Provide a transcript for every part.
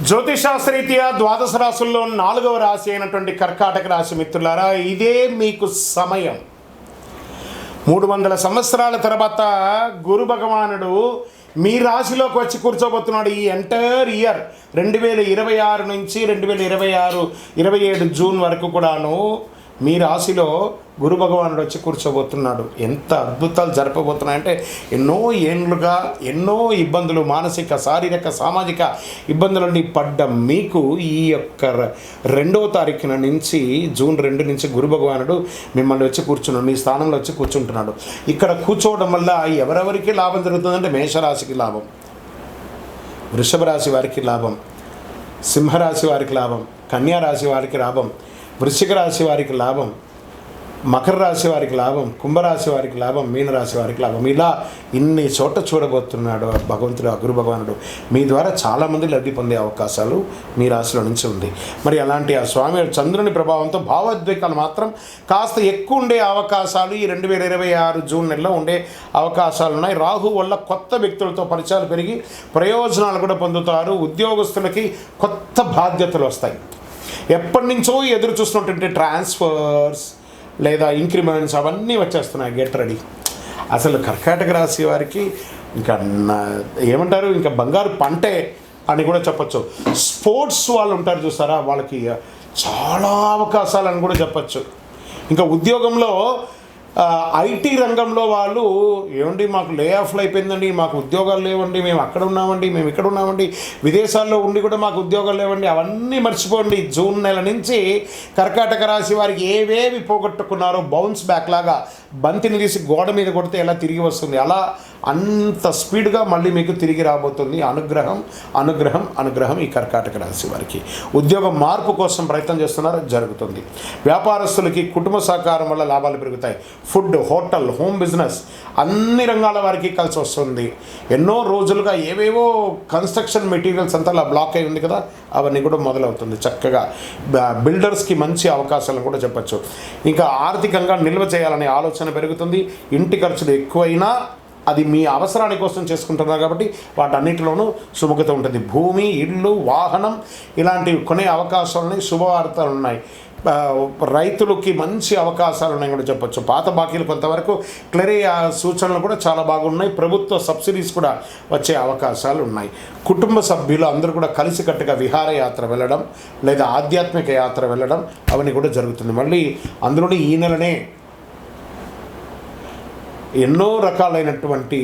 జ్యోతిషాస్త్రరీత్యా ద్వాదశ రాశుల్లో 4వ రాశి అయినటువంటి కర్కాటక రాశి మిత్రులారా, ఇదే మీకు సమయం. 300 సంవత్సరాల తర్వాత గురు భగవానుడు మీ రాశిలోకి వచ్చి కూర్చోబోతున్నాడు. ఈ ఎంటైర్ ఇయర్ 2026 నుంచి 27 జూన్ వరకు కూడాను మీ రాశిలో గురు భగవానుడు వచ్చి కూర్చోబోతున్నాడు. ఎంత అద్భుతాలు జరపబోతున్నాయంటే, ఎన్నో ఏండ్లుగా ఎన్నో ఇబ్బందులు, మానసిక శారీరక సామాజిక ఇబ్బందులన్నీ పడ్డ మీకు ఈ యొక్క 2వ తారీఖున నుంచి జూన్ 2 నుంచి గురు భగవానుడు మిమ్మల్ని వచ్చి కూర్చున్నాడు, మీ స్థానంలో వచ్చి కూర్చుంటున్నాడు. ఇక్కడ కూర్చోవడం వల్ల ఎవరెవరికి లాభం జరుగుతుందంటే, మేషరాశికి లాభం, వృషభ రాశి వారికి లాభం, సింహరాశి వారికి లాభం, కన్యా రాశి వారికి లాభం, వృశ్చిక రాశి వారికి లాభం, మకర రాశి వారికి లాభం, కుంభరాశి వారికి లాభం, మీనరాశి వారికి లాభం. ఇలా ఇన్ని చోట చూడబోతున్నాడు భగవంతుడు, గురు భగవానుడు. మీ ద్వారా చాలామంది లబ్ధి పొందే అవకాశాలు మీ రాశిలో నుంచి ఉంది. మరి అలాంటి ఆ స్వామి చంద్రుని ప్రభావంతో భావోద్వేగాలు మాత్రం కాస్త ఎక్కువ ఉండే అవకాశాలు ఈ 2026 జూన్ నెలలో ఉండే అవకాశాలు ఉన్నాయి. రాహు వల్ల కొత్త వ్యక్తులతో పరిచయాలు పెరిగి ప్రయోజనాలు కూడా పొందుతారు. ఉద్యోగస్తులకి కొత్త బాధ్యతలు వస్తాయి. ఎప్పటి నుంచో ఎదురు చూస్తున్నటువంటి ట్రాన్స్ఫర్స్ లేదా ఇంక్రిమెంట్స్ అవన్నీ వచ్చేస్తున్నాయి. Get ready. అసలు కర్కాటక రాశి వారికి ఇంకా ఏమంటారు, ఇంకా బంగారు పంటే అని కూడా చెప్పచ్చు. స్పోర్ట్స్ వాళ్ళు ఉంటారు చూసారా, వాళ్ళకి చాలా అవకాశాలని కూడా చెప్పచ్చు. ఇంకా ఉద్యోగంలో ఐటీ రంగంలో వాళ్ళు ఏమండి మాకు లే ఆఫ్లు అయిపోయిందండి, మాకు ఉద్యోగాలు లేవండి, మేము అక్కడ ఉన్నామండి, మేము ఇక్కడ ఉన్నామండి, విదేశాల్లో ఉండి కూడా మాకు ఉద్యోగాలు లేవండి, అవన్నీ మర్చిపోండి. జూన్ నెల నుంచి కర్కాటక రాశి వారికి ఏవేవి పోగొట్టుకున్నారో బౌన్స్ బ్యాక్ లాగా బంతిని తీసి గోడ మీద కొడితే ఎలా తిరిగి వస్తుంది, అలా అంత స్పీడ్గా మళ్ళీ మీకు తిరిగి రాబోతుంది. అనుగ్రహం అనుగ్రహం అనుగ్రహం ఈ కర్కాటక రాశి వారికి. ఉద్యోగ మార్పు కోసం ప్రయత్నం చేస్తున్నారు, జరుగుతుంది. వ్యాపారస్తులకి కుటుంబ సహకారం వల్ల లాభాలు పెరుగుతాయి. ఫుడ్, హోటల్, హోమ్ బిజినెస్ అన్ని రంగాల వారికి కలిసి వస్తుంది. ఎన్నో రోజులుగా ఏవేవో కన్స్ట్రక్షన్ మెటీరియల్స్ అంతా అలా బ్లాక్ అయి ఉంది కదా, అవన్నీ కూడా మొదలవుతుంది. చక్కగా బిల్డర్స్కి మంచి అవకాశాలను కూడా చెప్పచ్చు. ఇంకా ఆర్థికంగా నిల్వ చేయాలనే ఆలోచన పెరుగుతుంది. ఇంటి ఖర్చులు ఎక్కువైనా అది మీ అవసరాని కోసం చేసుకుంటున్నారు కాబట్టి వాటన్నిటిలోనూ సుముఖత ఉంటుంది. భూమి, ఇల్లు, వాహనం ఇలాంటివి కొనే అవకాశాలని, శుభవార్తలు ఉన్నాయి. రైతులకి మంచి అవకాశాలు ఉన్నాయి కూడా చెప్పచ్చు. పాత బాకీలు కొంతవరకు క్లియర్ అయ్యే సూచనలు కూడా చాలా బాగున్నాయి. ప్రభుత్వ సబ్సిడీస్ కూడా వచ్చే అవకాశాలు ఉన్నాయి. కుటుంబ సభ్యులు అందరూ కూడా కలిసికట్టుగా విహారయాత్ర వెళ్ళడం లేదా ఆధ్యాత్మిక యాత్ర వెళ్ళడం అవన్నీ కూడా జరుగుతుంది. మళ్ళీ అందులోని ఈ నెలనే ఎన్నో రకాలైనటువంటి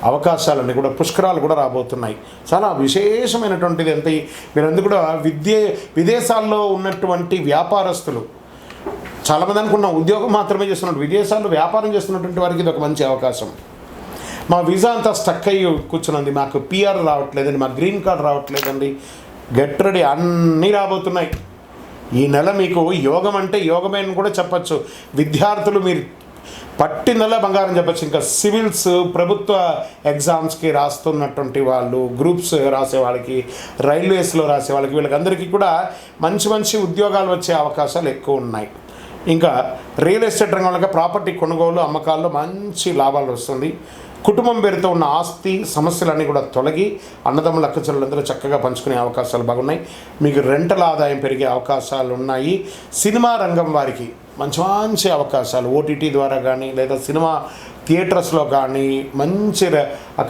అవకాశాలన్నీ కూడా పుష్కరాలు కూడా రాబోతున్నాయి. చాలా విశేషమైనటువంటిది. ఎంత మీరందరూ కూడా విదేశాల్లో ఉన్నటువంటి వ్యాపారస్తులు చాలామంది అనుకున్న ఉద్యోగం మాత్రమే చేస్తున్నట్టు, విదేశాల్లో వ్యాపారం చేస్తున్నటువంటి వారికి ఇది ఒక మంచి అవకాశం. మా వీసా అంతా స్టక్ అయ్యి కూర్చున్నది, మాకు పిఆర్ రావట్లేదండి, మా గ్రీన్ కార్డ్ రావట్లేదండి, గెట్ రెడీ అన్నీ రాబోతున్నాయి. ఈ నెల మీకు యోగం అంటే యోగమే అని కూడా చెప్పచ్చు. విద్యార్థులు మీరు పట్టిందల్లా బంగారం చెప్పచ్చు. ఇంకా సివిల్స్, ప్రభుత్వ ఎగ్జామ్స్కి రాస్తున్నటువంటి వాళ్ళు, గ్రూప్స్ రాసే వాళ్ళకి, రైల్వేస్లో రాసే వాళ్ళకి, వీళ్ళకందరికీ కూడా మంచి మంచి ఉద్యోగాలు వచ్చే అవకాశాలు ఎక్కువ ఉన్నాయి. ఇంకా రియల్ ఎస్టేట్ రంగంలో ప్రాపర్టీ కొనుగోలు అమ్మకాల్లో మంచి లాభాలు వస్తుంది. కుటుంబం పేరుతో ఉన్న ఆస్తి సమస్యలన్నీ కూడా తొలగి అన్నదమ్ముల అక్కచెల్లెలందరూ చక్కగా పంచుకునే అవకాశాలు బాగున్నాయి. మీకు రెంటల ఆదాయం పెరిగే అవకాశాలు ఉన్నాయి. సినిమా రంగం వారికి మంచి మంచి అవకాశాలు ఓటీటీ ద్వారా కానీ లేదా సినిమా థియేటర్స్లో కానీ మంచి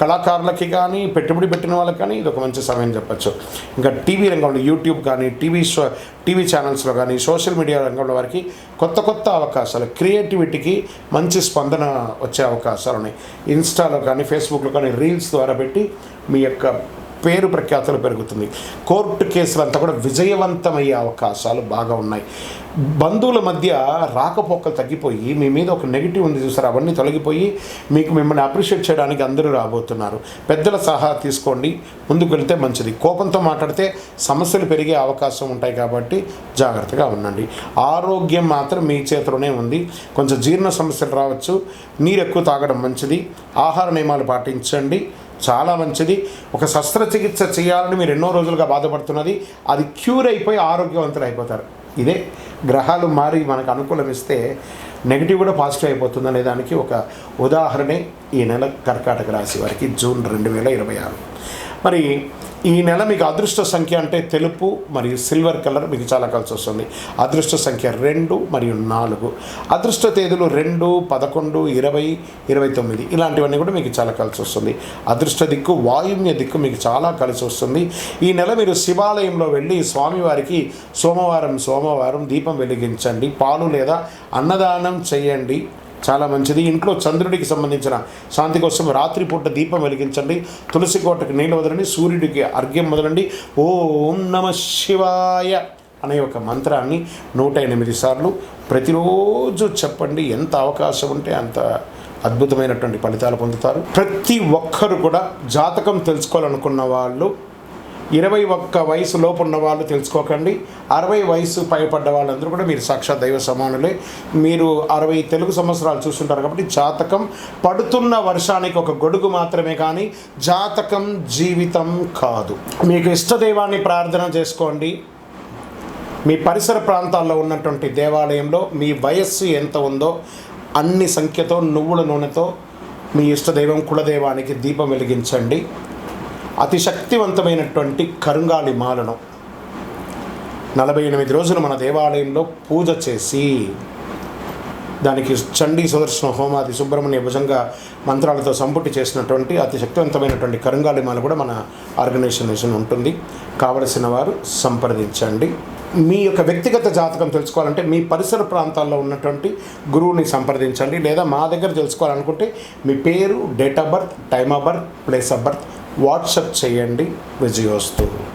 కళాకారులకి కానీ పెట్టుబడి పెట్టిన వాళ్ళకి కానీ ఇది ఒక మంచి సమయం చెప్పచ్చు. ఇంకా టీవీ రంగంలో యూట్యూబ్ కానీ టీవీ ఛానల్స్లో కానీ సోషల్ మీడియా రంగంలో వారికి కొత్త కొత్త అవకాశాలు, క్రియేటివిటీకి మంచి స్పందన వచ్చే అవకాశాలు ఉన్నాయి. ఇన్స్టాలో కానీ ఫేస్బుక్లో కానీ రీల్స్ ద్వారా పెట్టి మీ యొక్క పేరు ప్రఖ్యాతలు పెరుగుతుంది. కోర్టు కేసులంతా కూడా విజయవంతమయ్యే అవకాశాలు బాగా ఉన్నాయి. బంధువుల మధ్య రాకపోకలు తగ్గిపోయి మీ మీద ఒక నెగిటివ్ ఉంది చూసారు, అవన్నీ తొలగిపోయి మీకు మిమ్మల్ని అప్రిషియేట్ చేయడానికి అందరూ రాబోతున్నారు. పెద్దల సలహా తీసుకోండి, ముందుకు వెళ్తే మంచిది. కోపంతో మాట్లాడితే సమస్యలు పెరిగే అవకాశం ఉంటాయి కాబట్టి జాగ్రత్తగా ఉండండి. ఆరోగ్యం మాత్రం మీ చేతిలోనే ఉంది. కొంచెం జీర్ణ సమస్యలు రావచ్చు. నీరు ఎక్కువ తాగడం మంచిది. ఆహార నియమాలు పాటించండి, చాలా మంచిది. ఒక శస్త్రచికిత్స చేయాలని మీరు ఎన్నో రోజులుగా బాధపడుతున్నది, అది క్యూర్ అయిపోయి ఆరోగ్యవంతులు అయిపోతారు. ఇదే గ్రహాలు మారి మనకు అనుకూలమిస్తే నెగిటివ్ కూడా పాజిటివ్ అయిపోతుంది అనే దానికి ఒక ఉదాహరణే ఈ నెల కర్కాటక రాశి వారికి జూన్ 2026. మరి ఈ నెల మీకు అదృష్ట సంఖ్య అంటే తెలుపు మరియు సిల్వర్ కలర్ మీకు చాలా కలిసి వస్తుంది. అదృష్ట సంఖ్య 2 మరియు 4. అదృష్ట తేదీలు 2, 11, 20, 29 ఇలాంటివన్నీ కూడా మీకు చాలా కలిసి వస్తుంది. అదృష్ట దిక్కు వాయువ్య దిక్కు మీకు చాలా కలిసి వస్తుంది. ఈ నెల మీరు శివాలయంలో వెళ్ళి స్వామివారికి సోమవారం దీపం వెలిగించండి. పాలు లేదా అన్నదానం చేయండి, చాలా మంచిది. ఇంట్లో చంద్రుడికి సంబంధించిన శాంతి కోసం రాత్రిపూట దీపం వెలిగించండి. తులసి కోటకు నీళ్ళు వదలండి. సూర్యుడికి అర్ఘ్యం వదలండి. ఓం నమ శివాయ అనే ఒక మంత్రాన్ని 108 సార్లు ప్రతిరోజు చెప్పండి. ఎంత అవకాశం ఉంటే అంత అద్భుతమైనటువంటి ఫలితాలు పొందుతారు. ప్రతి ఒక్కరు కూడా జాతకం తెలుసుకోవాలనుకున్న వాళ్ళు 21 వయసు లోపు ఉన్న వాళ్ళు తెలుసుకోకండి. 60 వయసు పైపడ్డ వాళ్ళందరూ కూడా మీరు సాక్షాత్ దైవ సమానులే. మీరు 60 తెలుగు సంవత్సరాలు చూస్తుంటారు కాబట్టి జాతకం పడుతున్న వర్షానికి ఒక గొడుగు మాత్రమే, కానీ జాతకం జీవితం కాదు. మీకు ఇష్టదైవాన్ని ప్రార్థన చేసుకోండి. మీ పరిసర ప్రాంతాల్లో ఉన్నటువంటి దేవాలయంలో మీ వయస్సు ఎంత ఉందో అన్ని సంఖ్యతో నువ్వుల నూనెతో మీ ఇష్టదైవం కులదైవానికి దీపం వెలిగించండి. అతి శక్తివంతమైనటువంటి కరుంగాలి మాలను 48 రోజులు మన దేవాలయంలో పూజ చేసి దానికి చండీ సుదర్శన హోమాది సుబ్రహ్మణ్య భుజంగా మంత్రాలతో సంపుటి చేసినటువంటి అతి శక్తివంతమైనటువంటి కరుంగాలి మాల కూడా మన ఆర్గనైజేషన్ ఉంటుంది. కావలసిన వారు సంప్రదించండి. మీ యొక్క వ్యక్తిగత జాతకం తెలుసుకోవాలంటే మీ పరిసర ప్రాంతాల్లో ఉన్నటువంటి గురువుని సంప్రదించండి. లేదా మా దగ్గర తెలుసుకోవాలనుకుంటే మీ పేరు, date of birth, time of birth, place of birth WhatsApp చేయండి. విజయోస్తు.